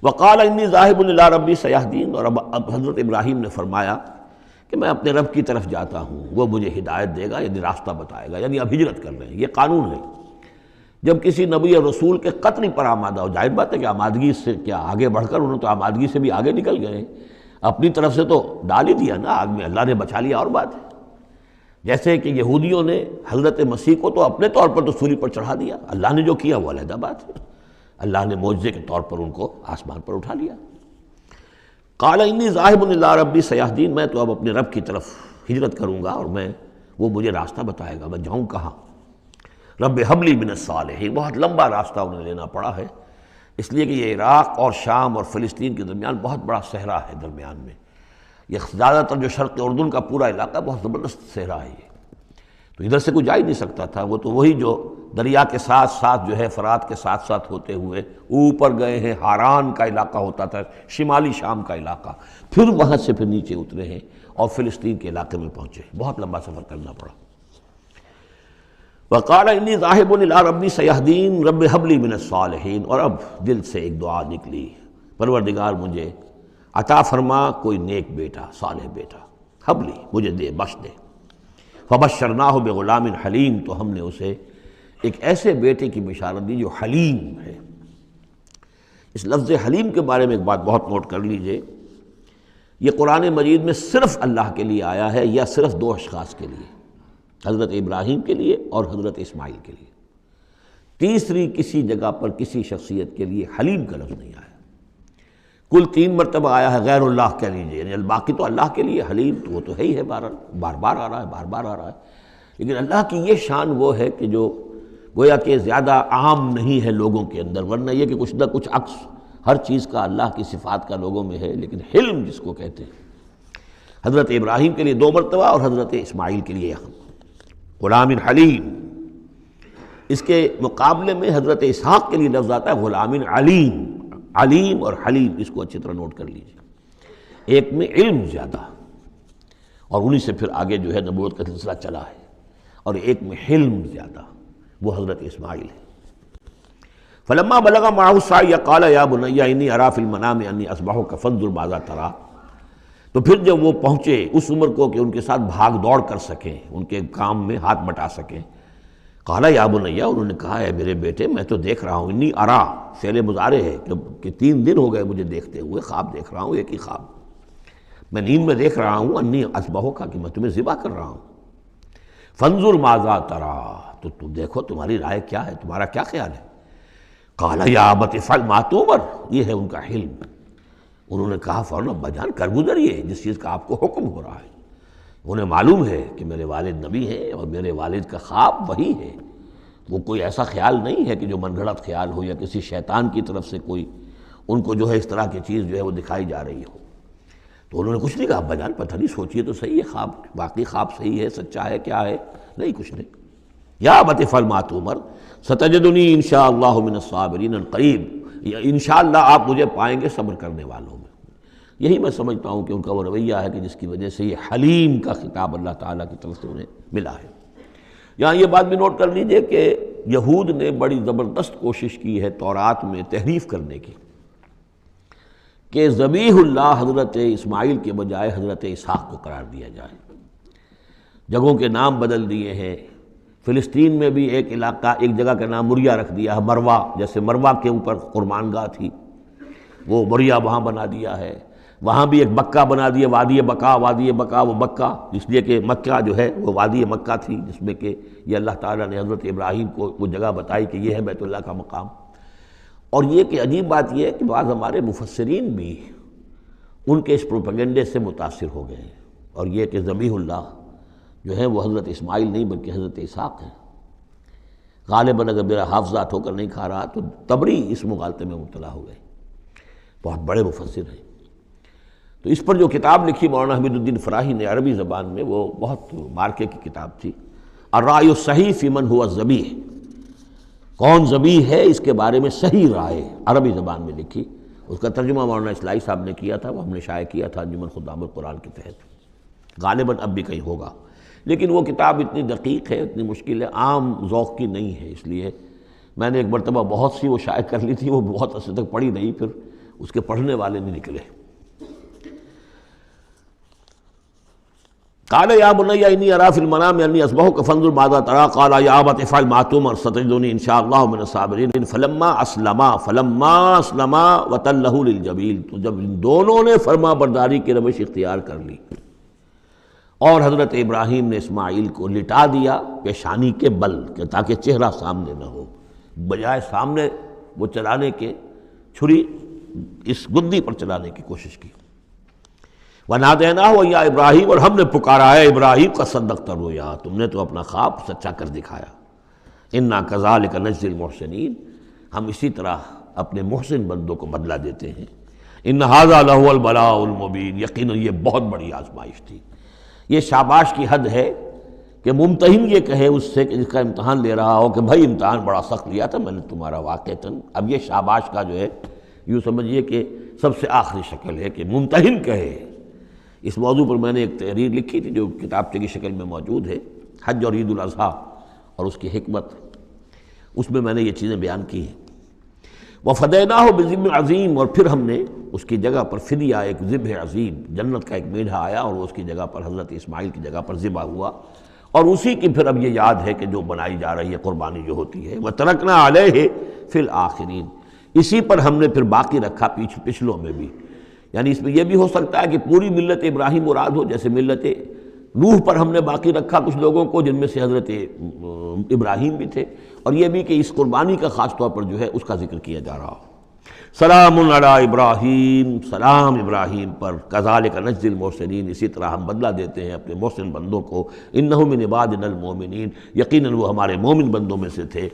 وقال انی ذاہب الی ربی سیہدین، اور اب حضرت ابراہیم نے فرمایا کہ میں اپنے رب کی طرف جاتا ہوں، وہ مجھے ہدایت دے گا، یعنی راستہ بتائے گا، یعنی اب ہجرت کر رہے ہیں۔ یہ قانون ہے، جب کسی نبی اور رسول کے قتل پر آمادہ ہو، ظاہر بات ہے کہ آمادگی سے کیا آگے بڑھ کر، انہوں تو آمادگی سے بھی آگے نکل گئے، اپنی طرف سے تو ڈال ہی دیا نا آگ میں، اللہ نے بچا لیا، اور بات ہے۔ جیسے کہ یہودیوں نے حضرت مسیح کو تو اپنے طور پر تو سولی پر چڑھا دیا، اللہ نے جو کیا وہ علیحدہ بات ہے، اللہ نے معجزے کے طور پر ان کو آسمان پر اٹھا لیا۔ قال انی ذاہب الی ربی سیہدین، میں تو اب اپنے رب کی طرف ہجرت کروں گا، اور وہ مجھے راستہ بتائے گا، میں جاؤں کہاں۔ رب ھب لی من الصالحین، بہت لمبا راستہ انہیں لینا پڑا ہے، اس لیے کہ یہ عراق اور شام اور فلسطین کے درمیان بہت بڑا صحرا ہے درمیان میں، یہ زیادہ تر جو شرق اردن کا پورا علاقہ بہت زبردست صحرا ہے، یہ تو ادھر سے کوئی جا ہی نہیں سکتا تھا، وہ تو وہی جو دریا کے ساتھ ساتھ جو ہے فرات کے ساتھ ساتھ ہوتے ہوئے اوپر گئے ہیں، ہاران کا علاقہ ہوتا تھا، شمالی شام کا علاقہ، پھر وہاں سے پھر نیچے اترے ہیں اور فلسطین کے علاقے میں پہنچے، بہت لمبا سفر کرنا پڑا۔ وقال انی ذاہب الی ربی سیہدین رب ھب لی من الصالحین، اور اب دل سے ایک دعا نکلی، پروردگار مجھے عطا فرما کوئی نیک بیٹا، صالح بیٹا، ھب لی، مجھے دے، بخش دے۔ فبشرناہ بغلام حلیم، تو ہم نے اسے ایک ایسے بیٹے کی بشارت دی جو حلیم ہے۔ اس لفظ حلیم کے بارے میں ایک بات بہت نوٹ کر لیجئے، یہ قرآن مجید میں صرف اللہ کے لیے آیا ہے یا صرف دو اشخاص کے لیے، حضرت ابراہیم کے لیے اور حضرت اسماعیل کے لیے، تیسری کسی جگہ پر کسی شخصیت کے لیے حلیم کا لفظ نہیں آیا۔ کل 3 مرتبہ آیا ہے غیر اللہ کہہ لیجیے، یعنی باقی تو اللہ کے لیے، حلیم تو وہ تو ہے ہی ہے، بار بار آ رہا ہے، بار بار آ رہا ہے، لیکن اللہ کی یہ شان وہ ہے کہ جو گویا کہ زیادہ عام نہیں ہے لوگوں کے اندر، ورنہ یہ کہ کچھ نہ کچھ عکس ہر چیز کا اللہ کی صفات کا لوگوں میں ہے، لیکن حلم جس کو کہتے ہیں، حضرت ابراہیم کے لیے 2 مرتبہ اور حضرت اسماعیل کے لیے یہاں غلام حلیم۔ اس کے مقابلے میں حضرت اسحاق کے لیے لفظ آتا ہے غلام علیم، علیم اور حلیم، اس کو اچھی طرح نوٹ کر لیجیے، ایک میں علم زیادہ اور انہی سے پھر آگے جو ہے نبوت کا سلسلہ چلا ہے، اور ایک میں حلم زیادہ، وہ حضرت اسماعیل ہے۔ فلما بلغ معه السعی قال یا بنی انی اری فی المنام انی اذبحک فانظر ماذا تری، تو پھر جب وہ پہنچے اس عمر کو کہ ان کے ساتھ بھاگ دوڑ کر سکیں، ان کے کام میں ہاتھ بٹا سکیں، قال یا بنی، انہوں نے کہا ہے میرے بیٹے میں تو دیکھ رہا ہوں، انی ارا فعل مضارع ہے کہ 3 دن ہو گئے مجھے دیکھتے ہوئے، خواب دیکھ رہا ہوں، ایک ہی خواب، میں نیند میں دیکھ رہا ہوں، انی اذبحک، کہ میں تمہیں ذبح کر رہا ہوں، فانظر ماذا تری، تو تم دیکھو تمہاری رائے کیا ہے، تمہارا کیا خیال ہے۔ قال یا ابت افعل ما تؤمر، یہ ہے ان کا حلم، انہوں نے کہا فوراً ابا جان کر گزریے جس چیز کا آپ کو حکم ہو رہا ہے، انہیں معلوم ہے کہ میرے والد نبی ہیں اور میرے والد کا خواب وہی ہے، وہ کوئی ایسا خیال نہیں ہے کہ جو من گھڑت خیال ہو یا کسی شیطان کی طرف سے کوئی ان کو جو ہے اس طرح کی چیز جو ہے وہ دکھائی جا رہی ہو۔ تو انہوں نے کچھ نہیں کہا، ابا جان پتہ نہیں سوچیے تو صحیح ہے، خواب باقی خواب صحیح ہے، سچا ہے، کیا ہے، نہیں کچھ نہیں۔ یا ابت افعل ما تؤمر ستجدنی انشاءاللہ من الصابرین قریب، انشاءاللہ آپ مجھے پائیں گے صبر کرنے والوں میں۔ یہی میں سمجھتا ہوں کہ ان کا وہ رویہ ہے کہ جس کی وجہ سے یہ حلیم کا خطاب اللہ تعالیٰ کی طرف سے انہیں ملا ہے۔ یہاں یہ بات بھی نوٹ کر لیجئے کہ یہود نے بڑی زبردست کوشش کی ہے تورات میں تحریف کرنے کی، کہ ذبیح اللہ حضرت اسماعیل کے بجائے حضرت اسحاق کو قرار دیا جائے، جگہوں کے نام بدل دیے ہیں، فلسطین میں بھی ایک علاقہ، ایک جگہ کا نام مریا رکھ دیا ہے، مروا، جیسے مروا کے اوپر قربان گاہ تھی وہ مریا وہاں بنا دیا ہے، وہاں بھی ایک بکہ بنا دیا، وادی بقا، وادی بقا وہ بکہ، اس لیے کہ مکہ جو ہے وہ وادی مکہ تھی، جس میں کہ یہ اللہ تعالیٰ نے حضرت ابراہیم کو وہ جگہ بتائی کہ یہ ہے بیت اللہ کا مقام۔ اور یہ کہ عجیب بات یہ ہے کہ بعض ہمارے مفسرین بھی ان کے اس پروپیگنڈے سے متاثر ہو گئے ہیں، اور یہ کہ ذبیح اللہ جو ہے وہ حضرت اسماعیل نہیں بلکہ حضرت اسحاق ہیں۔ غالباً اگر میرا حافظہ ٹھوکر نہیں کھا رہا تو تبری اس مغالطے میں مبتلا ہو گئے، بہت بڑے مفسر ہیں۔ تو اس پر جو کتاب لکھی مولانا حمید الدین فراہی نے عربی زبان میں، وہ بہت مارکے کی کتاب تھی، الرائے الصحیح فی من ہوا الذبیح، کون ذبیح ہے اس کے بارے میں صحیح رائے، عربی زبان میں لکھی، اس کا ترجمہ مولانا اصلاحی صاحب نے کیا تھا، وہ ہم نے شائع کیا تھا انجمن خدام القرآن کے تحت، غالباً اب بھی کہیں ہوگا، لیکن وہ کتاب اتنی دقیق ہے، اتنی مشکل ہے، عام ذوق کی نہیں ہے، اس لیے میں نے ایک مرتبہ بہت سی وہ شائع کر لی تھی، وہ بہت عرصے تک پڑھی نہیں، پھر اس کے پڑھنے والے نہیں نکلے۔ قال یا بنی انی اری فی المنام انی اذبحک فانظر ماذا تری قال یا ابت افعل ما تؤمر ستجدنی ان شاء اللہ من الصابرین فلما اسلما وتلہ للجبین، تو جب ان دونوں نے فرما برداری کی روش اختیار کر لی اور حضرت ابراہیم نے اسماعیل کو لٹا دیا پیشانی کے بل کہ تاکہ چہرہ سامنے نہ ہو، بجائے سامنے وہ چلانے کے چھری اس گدی پر چلانے کی کوشش کی۔ وَنَادَيْنَاهُ يَا ابراہیم، اور ہم نے پکارا ہے ابراہیم قَدْ صَدَّقْتَ الرُّؤْيَا، تم نے تو اپنا خواب سچا کر دکھایا۔ اِنَّا كَذَلِكَ نَجْزِي الْمُحْسِنِينَ، ہم اسی طرح اپنے محسن بندوں کو بدلہ دیتے ہیں۔ إِنَّ هَذَا لَهُوَ الْبَلَاءُ الْمُبِينُ، یقیناً یہ بہت بڑی آزمائش تھی۔ یہ شاباش کی حد ہے کہ ممتحن یہ کہے اس سے کہ جس کا امتحان لے رہا ہو کہ بھائی امتحان بڑا سخت لیا تھا میں نے تمہارا واقعتاً، اب یہ شاباش کا جو ہے یوں سمجھیے کہ سب سے آخری شکل ہے کہ ممتحن کہے۔ اس موضوع پر میں نے ایک تحریر لکھی تھی جو کتابچے کی شکل میں موجود ہے، حج اور عید الاضحیٰ اور اس کی حکمت، اس میں نے یہ چیزیں بیان کی ہیں۔ وَفَدَيْنَاهُ بِذِبْحٍ عَظِيمٍ، اور پھر ہم نے اس کی جگہ پر فدیہ ایک ذبح عظیم، جنت کا ایک میڈھا آیا اور وہ اس کی جگہ پر حضرت اسماعیل کی جگہ پر ذبح ہوا، اور اسی کی پھر اب یہ یاد ہے کہ جو بنائی جا رہی ہے قربانی جو ہوتی ہے۔ وَتَرَكْنَا عَلَيْهِ فِي الْآخِرِينَ، اسی پر ہم نے پھر باقی رکھا پچھلوں میں بھی، یعنی اس میں یہ بھی ہو سکتا ہے کہ پوری ملت ابراہیم مراد ہو، جیسے ملت نوح پر ہم نے باقی رکھا کچھ لوگوں کو جن میں سے حضرت ابراہیم بھی تھے، اور یہ بھی کہ اس قربانی کا خاص طور پر جو ہے اس کا ذکر کیا جا رہا ہو۔ سلام علی ابراہیم، سلام ابراہیم پر، کذالک نجزی المحسنین، اسی طرح ہم بدلہ دیتے ہیں اپنے محسن بندوں کو، انہ من عبادنا المؤمنین، یقیناً وہ ہمارے مومن بندوں میں سے تھے۔